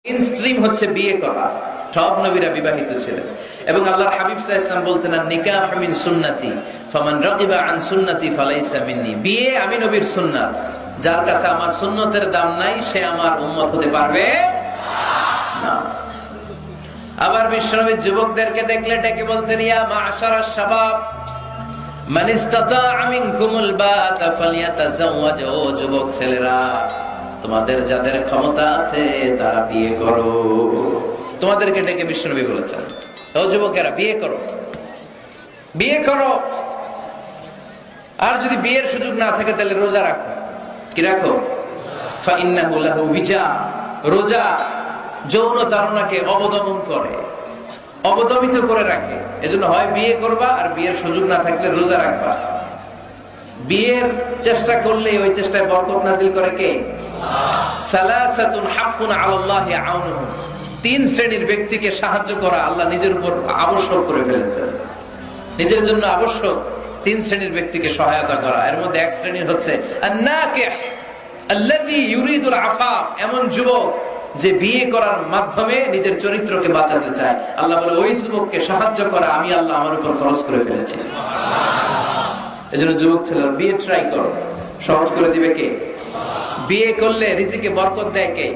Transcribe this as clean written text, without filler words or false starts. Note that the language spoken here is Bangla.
ইনস্ট্রিম হচ্ছে বিয়ে করা। সব নবীরা বিবাহিত ছিলেন এবং আল্লাহর হাবিব সাল্লাল্লাহু আলাইহি ওয়াসাল্লাম বলতেন নিকাহ মিন সুন্নতি ফামান রাগিবা আন সুন্নতি ফালাইসা মিন্নি। বিয়ে আমি নবীর সুন্নাত, যার কাছে আমার সুন্নতের দাম নাই সে আমার উম্মত হতে পারবে না। আবার বিশ্বনবী যুবকদেরকে দেখলে ডেকে বলতেন ইয়া মা'শারাশ শাবাব মান ইসতাতা'a মিনকুমুল বাআতা ফালইয়াতাযাওয়াজ। ও যুবক ছেলেরা, তোমাদের যাদের ক্ষমতা আছে তারা বিয়ে করো। তোমাদেরকে ডেকে বিশ্বনবী বলেছেন ও যুবকেরা বিয়ে করো, বিয়ে করো। আর যদি বিয়ের সুযোগ না থাকে তাহলে রোজা রাখো। কি রাখো? ফাইন্নাহু লাহু বিজা। রোজা যৌন তাড়নাকে অবদমন করে, অবদমিত করে রাখে। এজন্য হয় বিয়ে করবা, আর বিয়ের সুযোগ না থাকলে রোজা রাখবা। বিয়ের চেষ্টা করলে ওই চেষ্টায় বরকত নাজিল করে কে? সালাসাতুন হাক্কুন আলাল্লাহি আউনুহুম। তিন শ্রেণীর ব্যক্তিকে সাহায্য করা আল্লাহ নিজের উপর আবশ্যক করে ফেলেছেন। নিজের জন্য আবশ্যক তিন শ্রেণীর ব্যক্তিকে সহায়তা করা। এর মধ্যে এক শ্রেণীর হচ্ছে আন-নাকিহ আল্লাযী ইউরিদুল আফাফ। এমন যুবক যে বিয়ে করার মাধ্যমে নিজের চরিত্রকে বাঁচাতে চায়। আল্লাহ বলে ওই যুবককে সাহায্য করা আমি আল্লাহ আমার উপর ফরজ করে ফেলেছি। এজন্য যুবক ছেলেরা বিয়ে ট্রাই করো, সহজ করে দিবে কে? বিয়ে করলে রিজিকে বরকত দেয় কে?